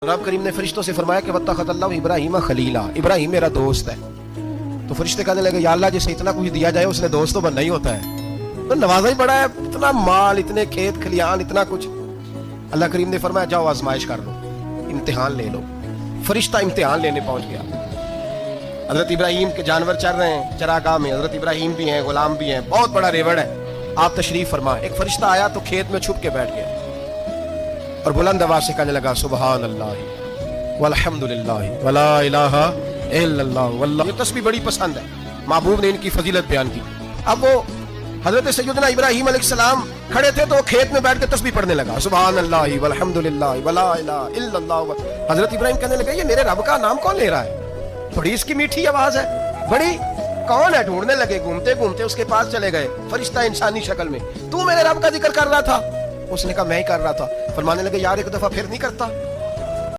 रब करीम ने फरिश्तों से फरमाया कि वत्तखज़ल्लाहु इब्राहीम खलीला, इब्राहिम मेरा दोस्त है। तो फरिश्ते कहने लगे या अल्लाह जिसे इतना कुछ दिया जाए उसने दोस्त तो बनना ही होता है, तो नवाजा ही बड़ा है, इतना माल, इतने खेत खलियान, इतना कुछ। अल्लाह करीम ने फरमाया जाओ आजमाइश कर लो, इम्तिहान ले लो। फरिश्ता इम्तिहान लेने पहुंच गया। हजरत इब्राहिम के जानवर चर रहे हैं चरागाह में, हजरत इब्राहिम भी हैं, गुलाम भी हैं, बहुत बड़ा रेवड़ है। आप तशरीफ फरमा। एक फरिश्ता आया तो खेत में छुप के बैठ गया और बुलंद आवाज से कहने लगा सुबहान अल्लाह वल्हम्दुलिल्लाह वला इलाहा इल्लल्लाह वल्लाह। ये तस्बीह बड़ी पसंद है, महबूब ने इनकी फजीलत बयान की। अब वो हजरत सैयदना इब्राहिम अलैहिस्सलाम खड़े थे तो खेत में बैठ के तस्बीह पढ़ने लगा सुबहान अल्लाह वल्हम्दुलिल्लाह वला इलाहा इल्लल्लाह। हजरत इब्राहिम कहने लगे ये मेरे रब का नाम कौन ले रहा है, बड़ी इसकी मीठी आवाज है, बड़ी कौन है। ढूंढने लगे, घूमते घूमते उसके पास चले गए। फरिश्ता इंसानी शक्ल में, तू मेरे रब का जिक्र कर रहा था? उसने कहा मैं ही कर रहा था। फरमाने लगे यार एक दफा फिर नहीं करता?